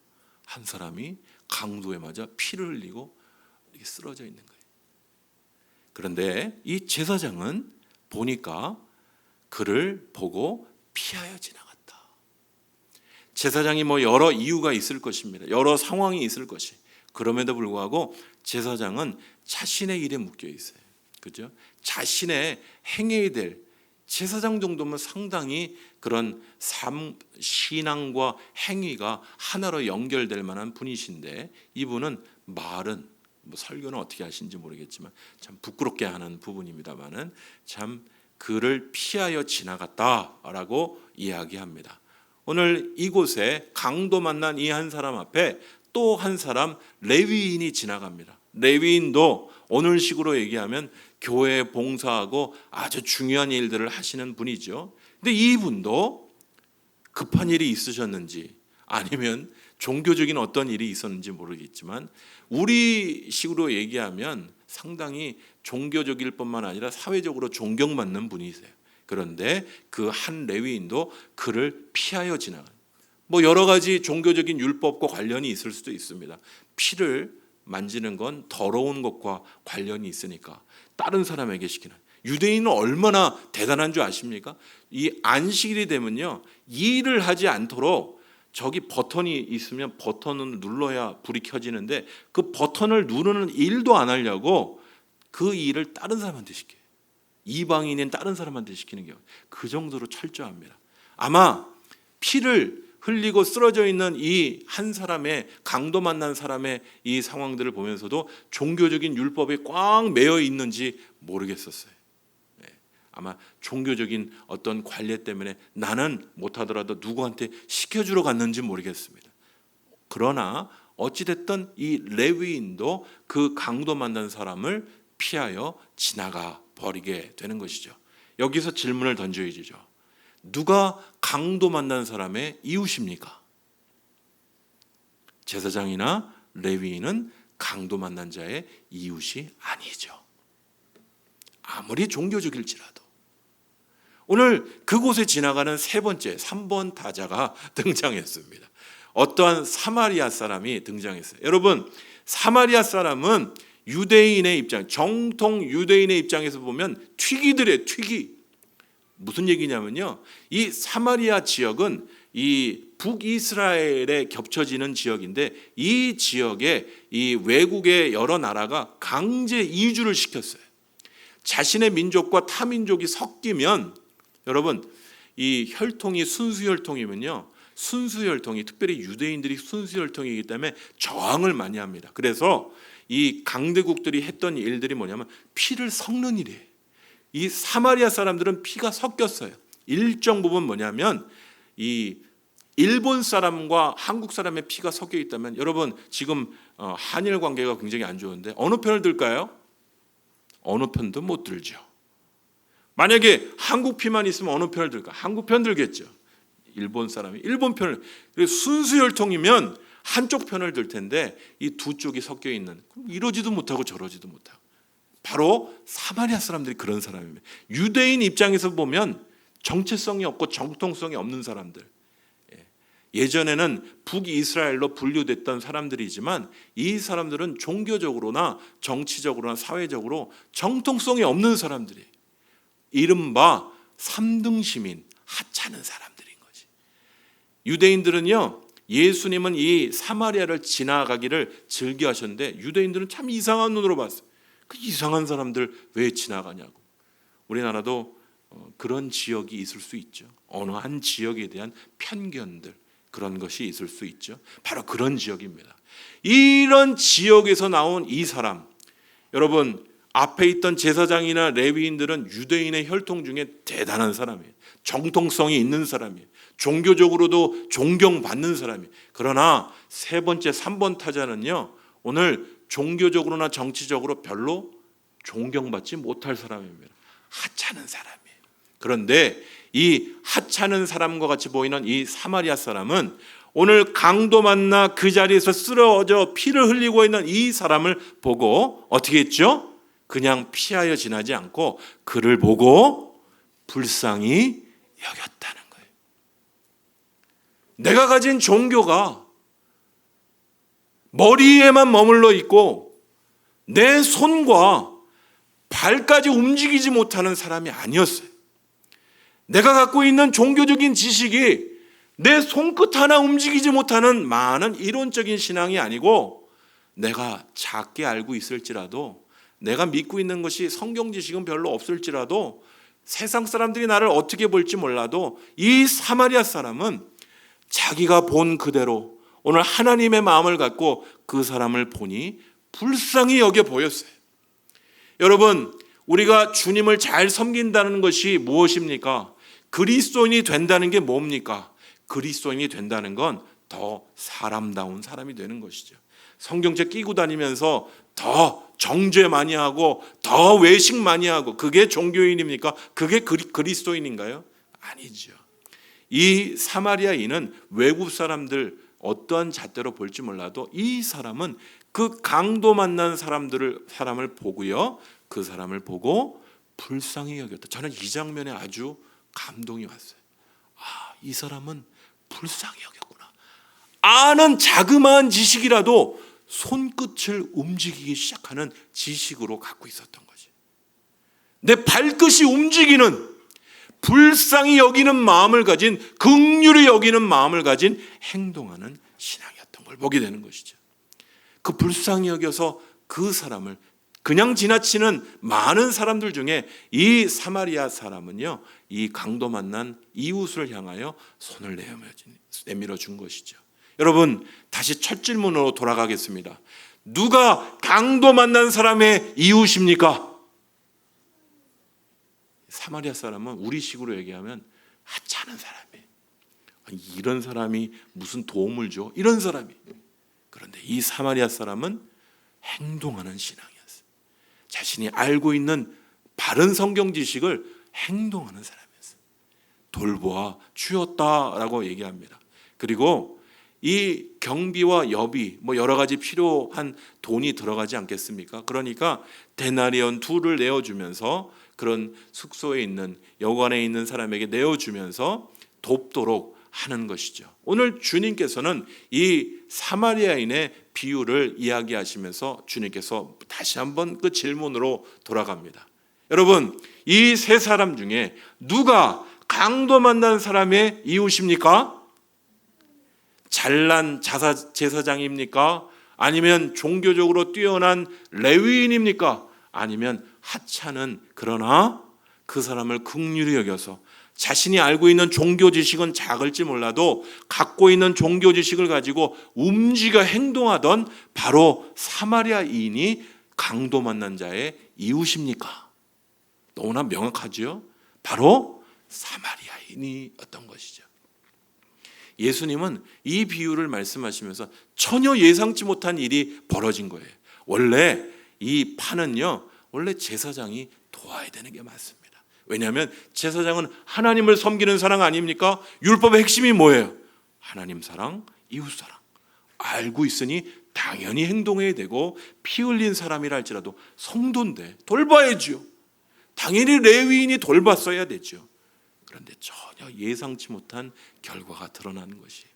한 사람이 강도에 맞아 피를 흘리고 이렇게 쓰러져 있는 거예요. 그런데 이 제사장은 보니까 그를 보고 피하여 지나갔다. 제사장이 여러 이유가 있을 것입니다. 여러 상황이 있을 것이. 그럼에도 불구하고 제사장은 자신의 일에 묶여 있어요. 그죠? 자신의 행해야 될 제사장 정도면 상당히 그런 신앙과 행위가 하나로 연결될 만한 분이신데 이분은 말은 설교는 어떻게 하신지 모르겠지만 참 부끄럽게 하는 부분입니다만은 참 그를 피하여 지나갔다라고 이야기합니다. 오늘 이곳에 강도 만난 이 한 사람 앞에 또 한 사람 레위인이 지나갑니다. 레위인도 오늘식으로 얘기하면 교회에 봉사하고 아주 중요한 일들을 하시는 분이죠. 근데 이분도 급한 일이 있으셨는지 아니면 종교적인 어떤 일이 있었는지 모르겠지만 우리식으로 얘기하면 상당히 종교적일 뿐만 아니라 사회적으로 존경받는 분이세요. 그런데 그 한 레위인도 그를 피하여 지나가요. 여러 가지 종교적인 율법과 관련이 있을 수도 있습니다. 피를 만지는 건 더러운 것과 관련이 있으니까 다른 사람에게 시키는. 유대인은 얼마나 대단한 줄 아십니까? 이 안식일이 되면요 일을 하지 않도록 저기 버튼이 있으면 버튼을 눌러야 불이 켜지는데 그 버튼을 누르는 일도 안 하려고 그 일을 다른 사람한테 시켜요. 이방인인 다른 사람한테 시키는 경우 그 정도로 철저합니다. 아마 피를 흘리고 쓰러져 있는 이 한 사람의 강도 만난 사람의 이 상황들을 보면서도 종교적인 율법에 꽉 매여 있는지 모르겠었어요. 아마 종교적인 어떤 관례 때문에 나는 못하더라도 누구한테 시켜주러 갔는지 모르겠습니다. 그러나 어찌됐든 이 레위인도 그 강도 만난 사람을 피하여 지나가 버리게 되는 것이죠. 여기서 질문을 던져야죠. 누가 강도 만난 사람의 이웃입니까? 제사장이나 레위인은 강도 만난 자의 이웃이 아니죠. 아무리 종교적일지라도. 오늘 그곳에 지나가는 세 번째 3번 타자가 등장했습니다. 어떠한 사마리아 사람이 등장했어요. 여러분 사마리아 사람은 유대인의 입장, 정통 유대인의 입장에서 보면 튀기들의 튀기. 무슨 얘기냐면요. 이 사마리아 지역은 이 북이스라엘에 겹쳐지는 지역인데 이 지역에 이 외국의 여러 나라가 강제 이주를 시켰어요. 자신의 민족과 타민족이 섞이면 여러분 이 혈통이 순수혈통이면요. 순수혈통이 특별히 유대인들이 순수혈통이기 때문에 저항을 많이 합니다. 그래서 이 강대국들이 했던 일들이 뭐냐면 피를 섞는 일이에요. 이 사마리아 사람들은 피가 섞였어요. 일정 부분 뭐냐면 이 일본 사람과 한국 사람의 피가 섞여 있다면 여러분 지금 한일 관계가 굉장히 안 좋은데 어느 편을 들까요? 어느 편도 못 들죠. 만약에 한국 피만 있으면 어느 편을 들까? 한국 편 들겠죠. 일본 사람이 일본 편을. 순수혈통이면 한쪽 편을 들 텐데 이 두 쪽이 섞여 있는 이러지도 못하고 저러지도 못하고 바로 사마리아 사람들이 그런 사람입니다. 유대인 입장에서 보면 정체성이 없고 정통성이 없는 사람들. 예전에는 북이스라엘로 분류됐던 사람들이지만 이 사람들은 종교적으로나 정치적으로나 사회적으로 정통성이 없는 사람들이에요. 이른바 3등 시민, 하찮은 사람들인 거지. 유대인들은요. 예수님은 이 사마리아를 지나가기를 즐겨하셨는데 유대인들은 참 이상한 눈으로 봤어요. 그 이상한 사람들 왜 지나가냐고. 우리나라도 그런 지역이 있을 수 있죠. 어느 한 지역에 대한 편견들 그런 것이 있을 수 있죠. 바로 그런 지역입니다. 이런 지역에서 나온 이 사람 여러분 앞에 있던 제사장이나 레위인들은 유대인의 혈통 중에 대단한 사람이에요. 정통성이 있는 사람이에요. 종교적으로도 존경받는 사람이에요. 그러나 세 번째 3번 타자는요. 오늘 종교적으로나 정치적으로 별로 존경받지 못할 사람입니다. 하찮은 사람이에요. 그런데 이 하찮은 사람과 같이 보이는 이 사마리아 사람은 오늘 강도 만나 그 자리에서 쓰러져 피를 흘리고 있는 이 사람을 보고 어떻게 했죠? 그냥 피하여 지나지 않고 그를 보고 불쌍히 여겼다는 거예요. 내가 가진 종교가 머리에만 머물러 있고 내 손과 발까지 움직이지 못하는 사람이 아니었어요. 내가 갖고 있는 종교적인 지식이 내 손끝 하나 움직이지 못하는 많은 이론적인 신앙이 아니고 내가 작게 알고 있을지라도 내가 믿고 있는 것이 성경 지식은 별로 없을지라도 세상 사람들이 나를 어떻게 볼지 몰라도 이 사마리아 사람은 자기가 본 그대로 오늘 하나님의 마음을 갖고 그 사람을 보니 불쌍히 여겨 보였어요. 여러분, 우리가 주님을 잘 섬긴다는 것이 무엇입니까? 그리스도인이 된다는 게 뭡니까? 그리스도인이 된다는 건 더 사람다운 사람이 되는 것이죠. 성경책 끼고 다니면서 더 정죄 많이 하고 더 외식 많이 하고 그게 종교인입니까? 그게 그리스도인인가요? 아니죠. 이 사마리아인은 외국 사람들 어떠한 잣대로 볼지 몰라도 이 사람은 그 강도 만난 사람을 보고요. 그 사람을 보고 불쌍히 여겼다. 저는 이 장면에 아주 감동이 왔어요. 이 사람은 불쌍히 여겼구나. 아는 자그마한 지식이라도 손끝을 움직이기 시작하는 지식으로 갖고 있었던 거지. 내 발끝이 움직이는 불쌍히 여기는 마음을 가진, 긍휼히 여기는 마음을 가진 행동하는 신앙이었던 걸 보게 되는 것이죠. 그 불쌍히 여겨서 그 사람을 그냥 지나치는 많은 사람들 중에 이 사마리아 사람은요, 이 강도 만난 이웃을 향하여 손을 내밀어 준 것이죠. 여러분, 다시 첫 질문으로 돌아가겠습니다. 누가 강도 만난 사람의 이웃입니까? 사마리아 사람은 우리식으로 얘기하면 하찮은 사람이에요. 이런 사람이 무슨 도움을 줘? 이런 사람이. 그런데 이 사마리아 사람은 행동하는 신앙이었어요. 자신이 알고 있는 바른 성경 지식을 행동하는 사람이었어요. 돌보아 주었다라고 얘기합니다. 그리고 이 경비와 여비 여러 가지 필요한 돈이 들어가지 않겠습니까? 그러니까 데나리온 2를 내어주면서 그런 숙소에 있는 여관에 있는 사람에게 내어주면서 돕도록 하는 것이죠. 오늘 주님께서는 이 사마리아인의 비유를 이야기하시면서 주님께서 다시 한번 그 질문으로 돌아갑니다. 여러분, 이 세 사람 중에 누가 강도 만난 사람의 이웃입니까? 잘난 제사장입니까? 아니면 종교적으로 뛰어난 레위인입니까? 아니면 하찮은 그러나 그 사람을 긍휼히 여겨서 자신이 알고 있는 종교 지식은 작을지 몰라도 갖고 있는 종교 지식을 가지고 움직여 행동하던 바로 사마리아인이 강도 만난 자의 이웃입니까? 너무나 명확하죠? 바로 사마리아인이었던 것이죠. 예수님은 이 비유를 말씀하시면서 전혀 예상치 못한 일이 벌어진 거예요. 원래 이 판은요, 원래 제사장이 도와야 되는 게 맞습니다. 왜냐하면 제사장은 하나님을 섬기는 사람 아닙니까? 율법의 핵심이 뭐예요? 하나님 사랑, 이웃 사랑. 알고 있으니 당연히 행동해야 되고 피 흘린 사람이라 할지라도 성도인데 돌봐야죠. 당연히 레위인이 돌봤어야 되죠. 그런데 전혀 예상치 못한 결과가 드러나는 것이에요.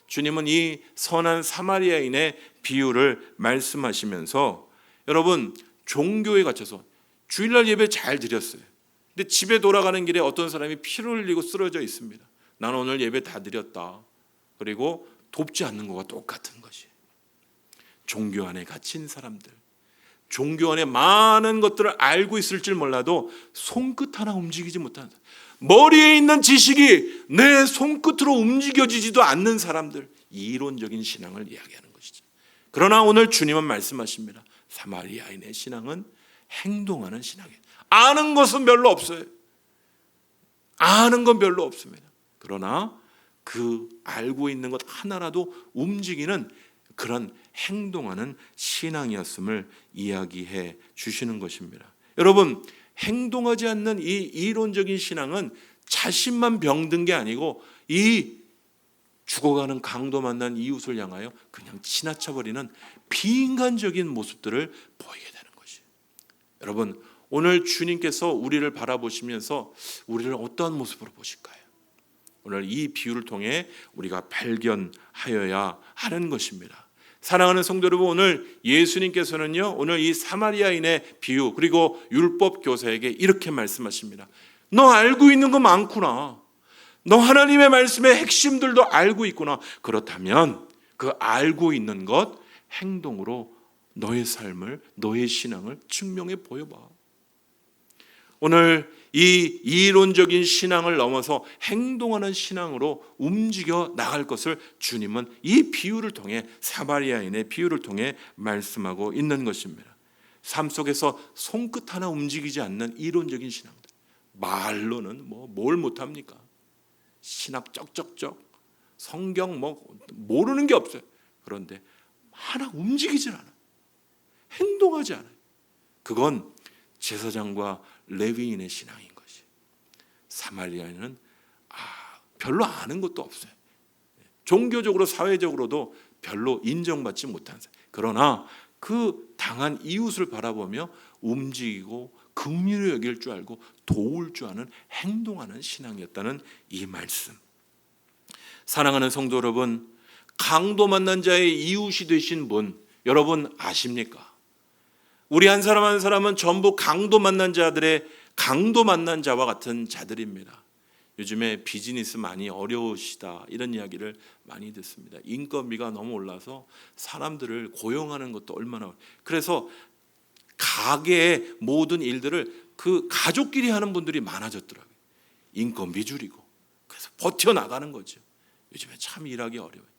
주님은 이 선한 사마리아인의 비유를 말씀하시면서 여러분, 종교에 갇혀서 주일날 예배 잘 드렸어요. 근데 집에 돌아가는 길에 어떤 사람이 피를 흘리고 쓰러져 있습니다. 나는 오늘 예배 다 드렸다. 그리고 돕지 않는 것과 똑같은 것이에요. 종교 안에 갇힌 사람들, 종교 안에 많은 것들을 알고 있을 줄 몰라도 손끝 하나 움직이지 못하는 사람, 머리에 있는 지식이 내 손끝으로 움직여지지도 않는 사람들, 이론적인 신앙을 이야기하는 것이죠. 그러나 오늘 주님은 말씀하십니다. 사마리아인의 신앙은 행동하는 신앙이에요. 아는 것은 별로 없어요. 아는 건 별로 없습니다. 그러나 그 알고 있는 것 하나라도 움직이는 그런 행동하는 신앙이었음을 이야기해 주시는 것입니다. 여러분, 행동하지 않는 이 이론적인 신앙은 자신만 병든 게 아니고 이 죽어가는 강도 만난 이웃을 향하여 그냥 지나쳐버리는 비인간적인 모습들을 보이게 되는 것이에요. 여러분, 오늘 주님께서 우리를 바라보시면서 우리를 어떠한 모습으로 보실까요? 오늘 이 비유를 통해 우리가 발견하여야 하는 것입니다. 사랑하는 성도 여러분, 오늘 예수님께서는요, 오늘 이 사마리아인의 비유 그리고 율법 교사에게 이렇게 말씀하십니다. 너 알고 있는 거 많구나. 너 하나님의 말씀의 핵심들도 알고 있구나. 그렇다면 그 알고 있는 것 행동으로 너의 삶을, 너의 신앙을 증명해 보여봐. 오늘 이 이론적인 신앙을 넘어서 행동하는 신앙으로 움직여 나갈 것을 주님은 이 비유를 통해, 사마리아인의 비유를 통해 말씀하고 있는 것입니다. 삶 속에서 손끝 하나 움직이지 않는 이론적인 신앙들, 말로는 뭘 못합니까? 신학 쩍쩍쩍, 성경 모르는 게 없어요. 그런데 하나 움직이질 않아요. 행동하지 않아요. 그건 제사장과 레위인의 신앙인 것이. 사마리아인은 별로 아는 것도 없어요. 종교적으로 사회적으로도 별로 인정받지 못한 사람. 그러나 그 당한 이웃을 바라보며 움직이고 긍휼히 여길 줄 알고 도울 줄 아는 행동하는 신앙이었다는 이 말씀. 사랑하는 성도 여러분, 강도 만난 자의 이웃이 되신 분 여러분 아십니까? 우리 한 사람 한 사람은 전부 강도 만난 자들의 강도 만난 자와 같은 자들입니다. 요즘에 비즈니스 많이 어려우시다 이런 이야기를 많이 듣습니다. 인건비가 너무 올라서 사람들을 고용하는 것도 얼마나 그래서 가게의 모든 일들을 그 가족끼리 하는 분들이 많아졌더라고요. 인건비 줄이고 그래서 버텨나가는 거죠. 요즘에 참 일하기 어려워요.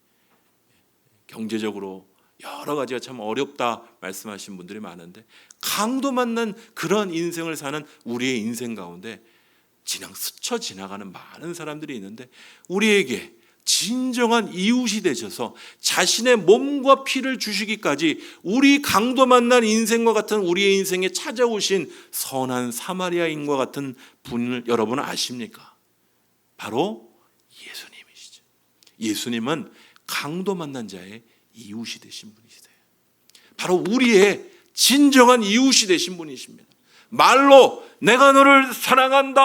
경제적으로 여러 가지가 참 어렵다 말씀하신 분들이 많은데 강도 만난 그런 인생을 사는 우리의 인생 가운데 그냥 스쳐 지나가는 많은 사람들이 있는데 우리에게 진정한 이웃이 되셔서 자신의 몸과 피를 주시기까지 우리 강도 만난 인생과 같은 우리의 인생에 찾아오신 선한 사마리아인과 같은 분을 여러분 아십니까? 바로 예수님이시죠. 예수님은 강도 만난 자의 이웃이 되신 분이세요. 바로 우리의 진정한 이웃이 되신 분이십니다. 말로 내가 너를 사랑한다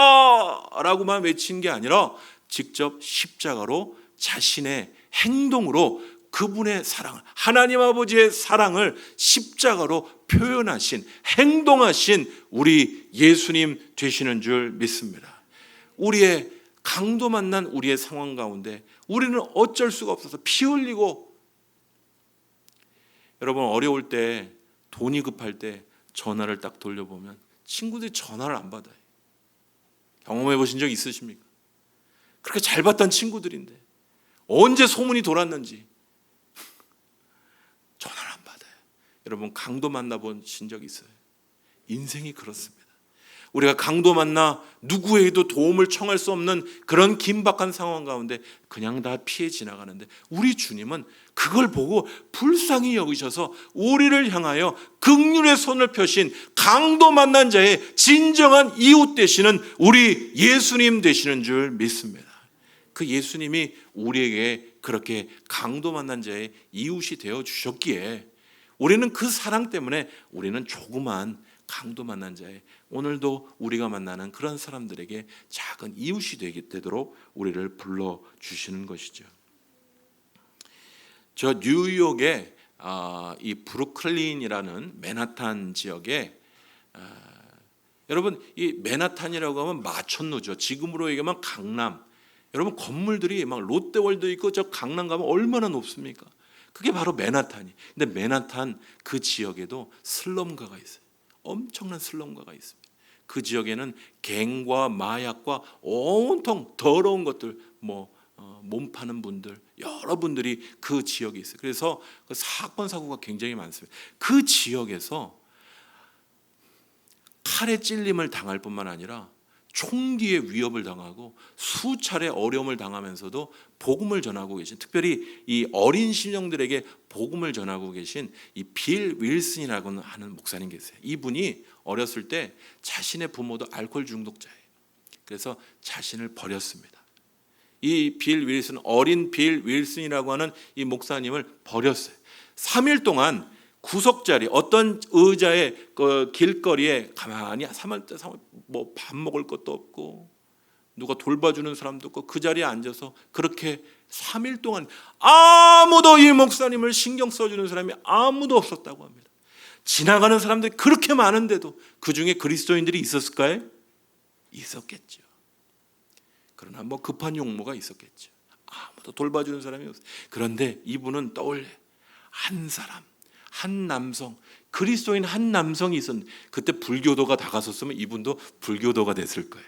라고만 외친 게 아니라 직접 십자가로 자신의 행동으로 그분의 사랑을, 하나님 아버지의 사랑을 십자가로 표현하신, 행동하신 우리 예수님 되시는 줄 믿습니다. 우리의 강도 만난 우리의 상황 가운데 우리는 어쩔 수가 없어서 피 흘리고, 여러분 어려울 때 돈이 급할 때 전화를 딱 돌려보면 친구들이 전화를 안 받아요. 경험해 보신 적 있으십니까? 그렇게 잘 받던 친구들인데 언제 소문이 돌았는지 전화를 안 받아요. 여러분 강도 만나보신 적 있어요? 인생이 그렇습니다. 우리가 강도 만나 누구에게도 도움을 청할 수 없는 그런 긴박한 상황 가운데 그냥 다 피해 지나가는데 우리 주님은 그걸 보고 불쌍히 여기셔서 우리를 향하여 긍휼의 손을 펴신 강도 만난 자의 진정한 이웃 되시는 우리 예수님 되시는 줄 믿습니다. 그 예수님이 우리에게 그렇게 강도 만난 자의 이웃이 되어 주셨기에 우리는 그 사랑 때문에 우리는 조그만 강도 만난 자의 오늘도 우리가 만나는 그런 사람들에게 작은 이웃이 되도록 우리를 불러주시는 것이죠. 저 뉴욕의 이 브루클린이라는 맨하탄 지역에 여러분 이 맨하탄이라고 하면 마천루죠. 지금으로 얘기하면 강남. 여러분 건물들이 막 롯데월드 있고 저 강남 가면 얼마나 높습니까? 그게 바로 맨하탄이. 근데 맨하탄 그 지역에도 슬럼가가 있어요. 엄청난 슬럼가가 있습니다. 그 지역에는 갱과 마약과 온통 더러운 것들 몸 파는 분들 여러분들이 그 지역에 있어요. 그래서 그 사건 사고가 굉장히 많습니다. 그 지역에서 칼에 찔림을 당할 뿐만 아니라 총기의 위협을 당하고 수차례 어려움을 당하면서도 복음을 전하고 계신, 특별히 이 어린 심령들에게 복음을 전하고 계신 이 빌 윌슨이라고 하는 목사님 계세요. 이분이 어렸을 때 자신의 부모도 알코올 중독자예요. 그래서 자신을 버렸습니다. 이 빌 윌슨, 어린 빌 윌슨이라고 하는 이 목사님을 버렸어요. 3일 동안 구석자리 어떤 의자에 그 길거리에 가만히 뭐 밥 먹을 것도 없고 누가 돌봐주는 사람도 없고 그 자리에 앉아서 그렇게 3일 동안 아무도 이 목사님을 신경 써주는 사람이 아무도 없었다고 합니다. 지나가는 사람들이 그렇게 많은데도 그 중에 그리스도인들이 있었을까요? 있었겠죠. 그러나 뭐 급한 용모가 있었겠죠. 아무도 돌봐주는 사람이 없어요. 그런데 이분은 떠올려 한 사람, 한 남성, 그리스도인 한 남성이 있었는데 그때 불교도가 다가섰으면 이분도 불교도가 됐을 거예요.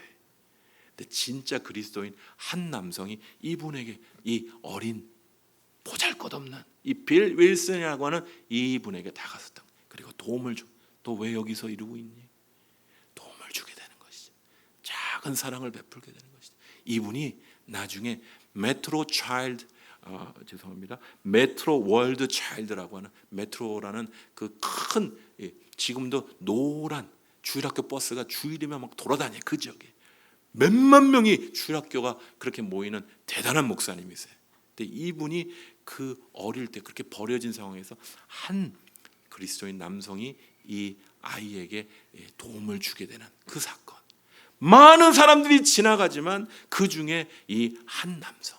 근데 진짜 그리스도인 한 남성이 이분에게 이 어린 보잘것없는 이 빌 윌슨이라고 하는 이분에게 다가섰다. 그리고 도움을 줘. 너 왜 여기서 이러고 있니? 도움을 주게 되는 것이죠. 작은 사랑을 베풀게 되는 것이죠. 이분이 나중에 메트로 차일드 메트로 월드 차일드라고 하는 메트로라는 그 큰 지금도 노란 주일학교 버스가 주일이면 막 돌아다녀. 그 지역에 몇만 명이 주일학교가 그렇게 모이는 대단한 목사님이세요. 근데 이분이 그 어릴 때 그렇게 버려진 상황에서 한 그리스도인 남성이 이 아이에게 도움을 주게 되는 그 사건. 많은 사람들이 지나가지만 그 중에 이 한 남성,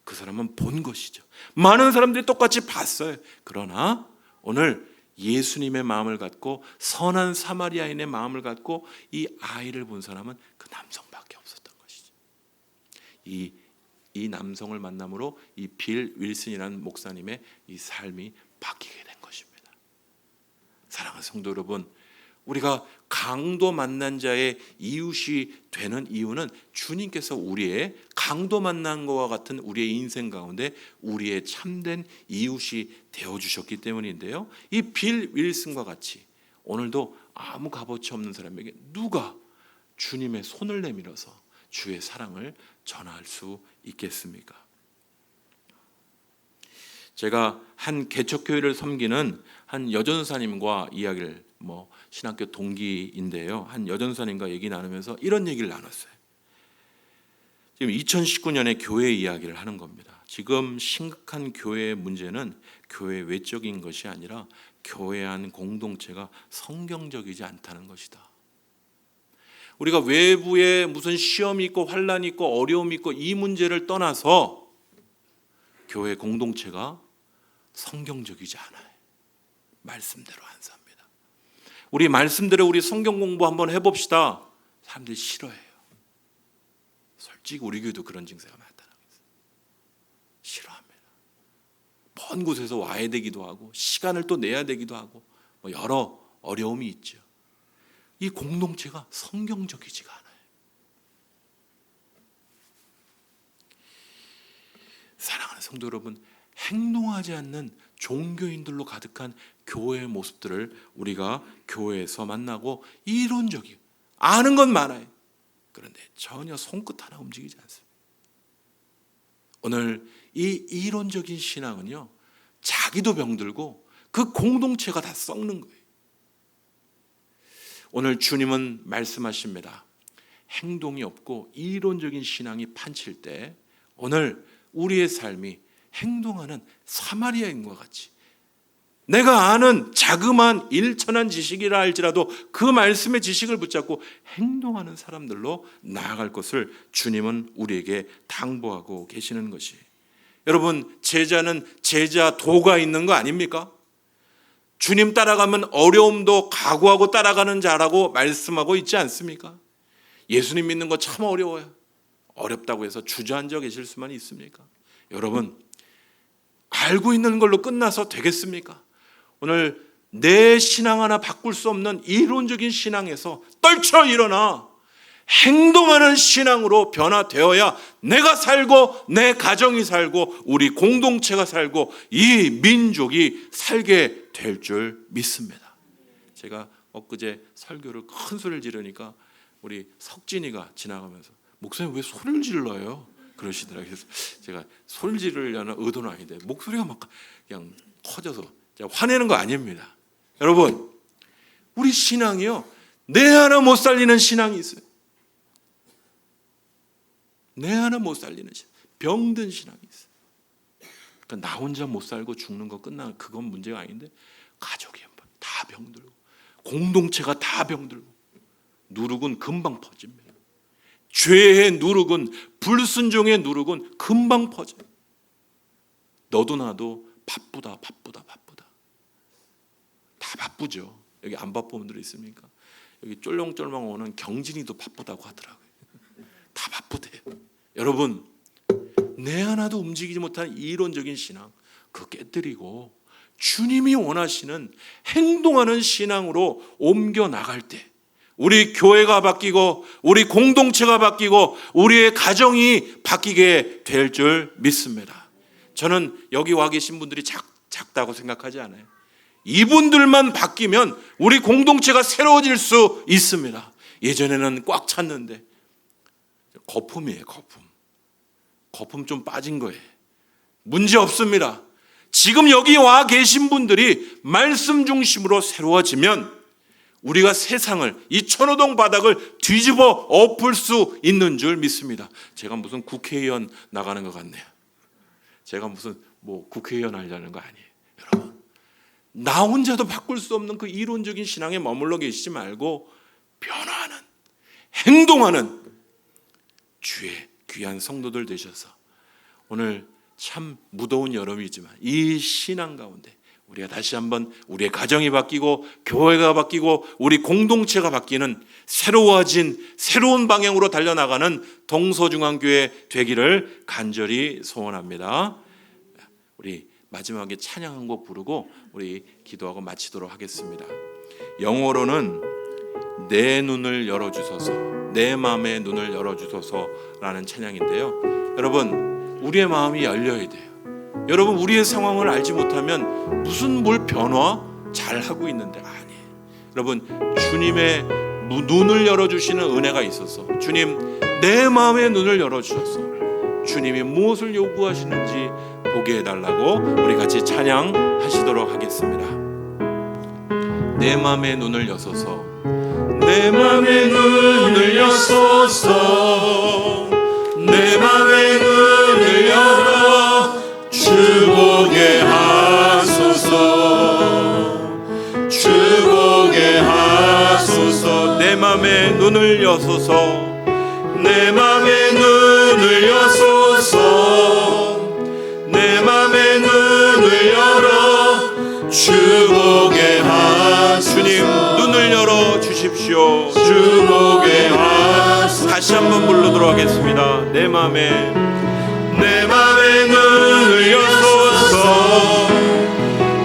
그 사람은 본 것이죠. 많은 사람들이 똑같이 봤어요. 그러나 오늘 예수님의 마음을 갖고 선한 사마리아인의 마음을 갖고 이 아이를 본 사람은 그 남성밖에 없었던 것이죠. 이 남성을 만남으로 이 빌 윌슨이라는 목사님의 이 삶이 바뀌게 된 것입니다. 사랑하는 성도 여러분, 우리가 강도 만난 자의 이웃이 되는 이유는 주님께서 우리의 강도 만난 것과 같은 우리의 인생 가운데 우리의 참된 이웃이 되어주셨기 때문인데요. 이 빌 윌슨과 같이 오늘도 아무 값어치 없는 사람에게 누가 주님의 손을 내밀어서 주의 사랑을 전할 수 있겠습니까? 제가 한 개척교회를 섬기는 한 여전사님과 이야기를 신학교 동기인데요. 한 여전사님과 얘기 나누면서 이런 얘기를 나눴어요. 지금 2019년에 교회 이야기를 하는 겁니다. 지금 심각한 교회의 문제는 교회 외적인 것이 아니라 교회 안 공동체가 성경적이지 않다는 것이다. 우리가 외부에 무슨 시험이 있고 환란이 있고 어려움이 있고 이 문제를 떠나서 교회 공동체가 성경적이지 않아요. 말씀대로 안 삽니다. 우리 말씀대로 우리 성경 공부 한번 해봅시다. 사람들이 싫어해요. 솔직히 우리 교회도 그런 증세가 나타나고 있어요. 싫어합니다. 먼 곳에서 와야 되기도 하고 시간을 또 내야 되기도 하고 여러 어려움이 있죠. 이 공동체가 성경적이지가 않아요. 사랑하는 성도 여러분, 행동하지 않는 종교인들로 가득한 교회의 모습들을 우리가 교회에서 만나고 이론적이고 아는 건 많아요. 그런데 전혀 손끝 하나 움직이지 않습니다. 오늘 이 이론적인 신앙은요, 자기도 병들고 그 공동체가 다 썩는 거예요. 오늘 주님은 말씀하십니다. 행동이 없고 이론적인 신앙이 판칠 때 오늘 우리의 삶이 행동하는 사마리아인과 같이 내가 아는 자그마한 일천한 지식이라 할지라도 그 말씀의 지식을 붙잡고 행동하는 사람들로 나아갈 것을 주님은 우리에게 당부하고 계시는 것이, 여러분, 제자는 제자 도가 있는 거 아닙니까? 주님 따라가면 어려움도 각오하고 따라가는 자라고 말씀하고 있지 않습니까? 예수님 믿는 거 참 어려워요. 어렵다고 해서 주저앉아 계실 수만 있습니까? 여러분, 알고 있는 걸로 끝나서 되겠습니까? 오늘 내 신앙 하나 바꿀 수 없는 이론적인 신앙에서 떨쳐 일어나 행동하는 신앙으로 변화되어야 내가 살고 내 가정이 살고 우리 공동체가 살고 이 민족이 살게 될 줄 믿습니다. 제가 엊그제 설교를 큰 소리를 지르니까 우리 석진이가 지나가면서 목사님 왜 소리를 질러요? 그러시더라고요. 그래서 제가 소리를 지르려는 의도는 아닌데 목소리가 막 그냥 커져서 제가 화내는 거 아닙니다. 여러분, 우리 신앙이요, 내 하나 못 살리는 신앙이 있어요. 내 하나 못 살리는 신앙. 병든 신앙이 있어요. 그러니까 나 혼자 못 살고 죽는 거 끝나는 그건 문제가 아닌데 가족이 다 병들고 공동체가 다 병들고 누룩은 금방 퍼집니다. 죄의 누룩은, 불순종의 누룩은 금방 퍼져요. 너도 나도 바쁘다 다 바쁘죠. 여기 안 바쁜 분들 있습니까? 여기 쫄렁쫄렁 오는 경진이도 바쁘다고 하더라고요. 다 바쁘대요. 여러분, 내 하나도 움직이지 못하는 이론적인 신앙 그거 깨뜨리고 주님이 원하시는 행동하는 신앙으로 옮겨 나갈 때 우리 교회가 바뀌고 우리 공동체가 바뀌고 우리의 가정이 바뀌게 될 줄 믿습니다. 저는 여기 와 계신 분들이 작다고 생각하지 않아요. 이분들만 바뀌면 우리 공동체가 새로워질 수 있습니다. 예전에는 꽉 찼는데 거품이에요. 거품 좀 빠진 거예요. 문제 없습니다. 지금 여기 와 계신 분들이 말씀 중심으로 새로워지면 우리가 세상을, 이 천호동 바닥을 뒤집어 엎을 수 있는 줄 믿습니다. 제가 무슨 국회의원 나가는 것 같네요. 제가 무슨 국회의원 하려는 거 아니에요. 여러분, 나 혼자도 바꿀 수 없는 그 이론적인 신앙에 머물러 계시지 말고 변화하는, 행동하는 주의 귀한 성도들 되셔서 오늘 참 무더운 여름이지만 이 신앙 가운데 우리가 다시 한번 우리의 가정이 바뀌고 교회가 바뀌고 우리 공동체가 바뀌는 새로워진 새로운 방향으로 달려나가는 동서중앙교회 되기를 간절히 소원합니다. 우리 마지막에 찬양 한 곡 부르고 우리 기도하고 마치도록 하겠습니다. 영어로는 내 눈을 열어주소서, 내 마음의 눈을 열어주소서라는 찬양인데요. 여러분, 우리의 마음이 열려야 돼요. 여러분, 우리의 상황을 알지 못하면 무슨 뭘 변화 잘하고 있는데 아니에요. 여러분, 주님의 눈을 열어주시는 은혜가 있어서 주님 내 마음의 눈을 열어주셔서 주님이 무엇을 요구하시는지 보게 해달라고 우리 같이 찬양하시도록 하겠습니다. 내 마음의 눈을 여소서, 내 마음의 눈을 여소서, 내 마음의 눈을 열어 주 보게 하소서, 주 보게 하소서. 내 맘에 눈을 여소서, 내 맘에 눈을 여소서, 내 맘에 눈을 열어 주 보게 하소서. 주님 눈을 열어 주십시오. 주 보게 하소서. 다시 한번 부르도록 하겠습니다. 내 맘에 눈을 여소서,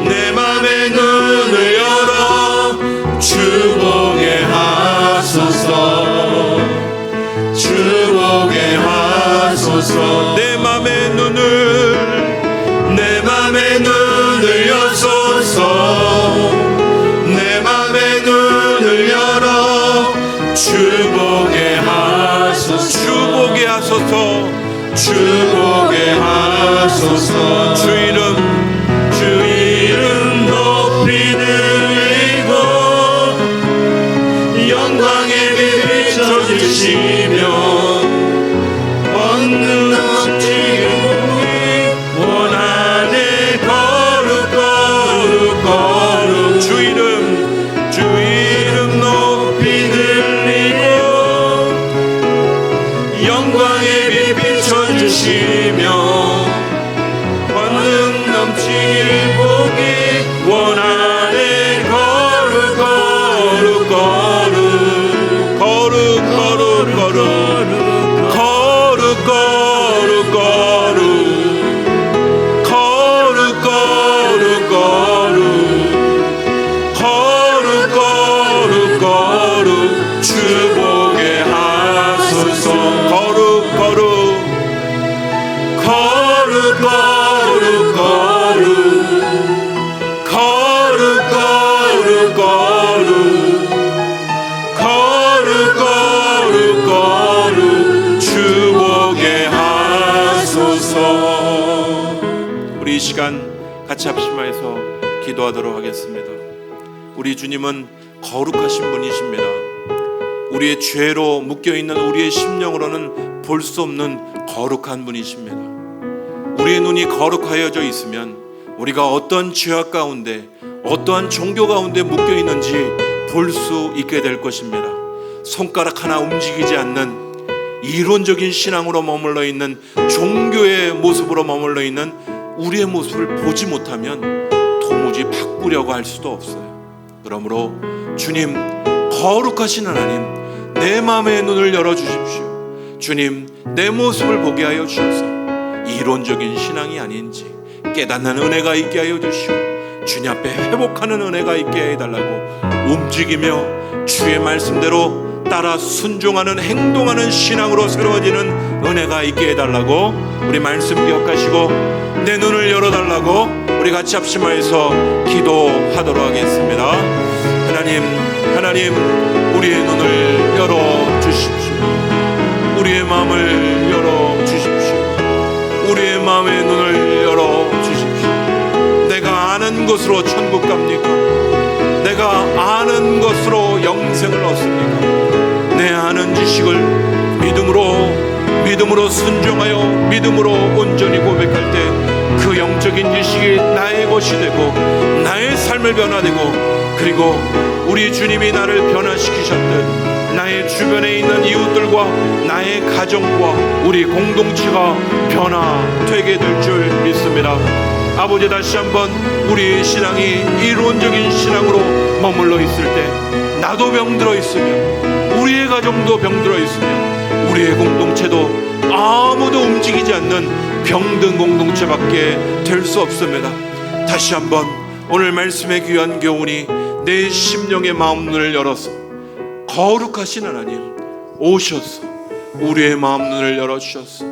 내 맘의 눈을 열어 주 보게 하소서, 주 보게 하소서. 내 맘의 눈을 여소서, 내 맘의 눈을 열어 주 보게 하소서, 주 보게 하소서, 주 보게 하소서. 주 이름 높이 들리고 영광의 빛 비춰주시며 권능 넘치는 원하네 거룩 주 이름 높이 들리고 영광의 빛 비춰주시며 권능 넘치길 보기 원하네 거룩 주 보게 하소서. 우리 이 시간 같이 합심하여서 기도하도록 하겠습니다. 우리 주님은 거룩하신 분이십니다. 우리의 죄로 묶여있는 우리의 심령으로는 볼 수 없는 거룩한 분이십니다. 우리의 눈이 거룩하여져 있으면 우리가 어떤 죄악 가운데, 어떠한 종교 가운데 묶여 있는지 볼 수 있게 될 것입니다. 손가락 하나 움직이지 않는 이론적인 신앙으로 머물러 있는, 종교의 모습으로 머물러 있는 우리의 모습을 보지 못하면 도무지 바꾸려고 할 수도 없어요. 그러므로 주님, 거룩하신 하나님, 내 마음의 눈을 열어주십시오. 주님, 내 모습을 보게 하여 주셔서 이론적인 신앙이 아닌지 깨닫는 은혜가 있게 하여 주시고, 주님 앞에 회복하는 은혜가 있게 해달라고, 움직이며 주의 말씀대로 따라 순종하는, 행동하는 신앙으로 새로워지는 은혜가 있게 해달라고, 우리 말씀 기억하시고 내 눈을 열어달라고 우리 같이 합심하여서 기도하도록 하겠습니다. 하나님, 우리의 눈을 열어주십시오. 우리의 마음을 열어주십시오. 우리의 마음의 눈을 열어주십시오. 내가 아는 것으로 천국 갑니까? 내가 아는 것으로 영생을 얻습니까? 내 아는 지식을 믿음으로 순종하여 믿음으로 온전히 고백할 때 그 영적인 지식이 나의 것이 되고 나의 삶을 변화되고, 그리고 우리 주님이 나를 변화시키셨듯 나의 주변에 있는 이웃들과 나의 가정과 우리 공동체가 변화되게 될 줄 믿습니다. 아버지, 다시 한번 우리의 신앙이 이론적인 신앙으로 머물러 있을 때 나도 병들어 있으며 우리의 가정도 병들어 있으며 우리의 공동체도 아무도 움직이지 않는 병든 공동체밖에 될 수 없습니다. 다시 한번 오늘 말씀의 귀한 교훈이 내 심령의 마음 눈을 열어서 거룩하신 하나님 오셔서 우리의 마음 눈을 열어주셔서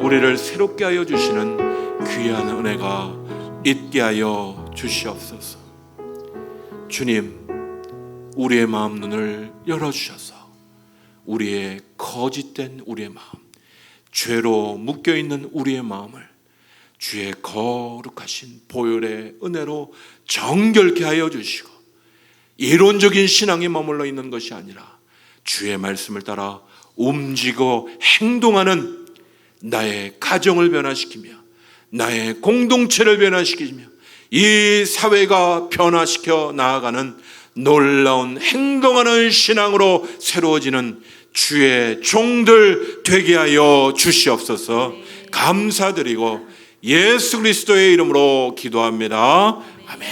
우리를 새롭게 하여 주시는 귀한 은혜가 있게 하여 주시옵소서. 주님, 우리의 마음 눈을 열어주셔서 우리의 거짓된 우리의 마음, 죄로 묶여있는 우리의 마음을 주의 거룩하신 보혈의 은혜로 정결케 하여 주시고, 이론적인 신앙에 머물러 있는 것이 아니라 주의 말씀을 따라 움직이고 행동하는 나의 가정을 변화시키며 나의 공동체를 변화시키며 이 사회가 변화시켜 나아가는 놀라운 행동하는 신앙으로 새로워지는 주의 종들 되게 하여 주시옵소서. 감사드리고 예수 그리스도의 이름으로 기도합니다. 아멘.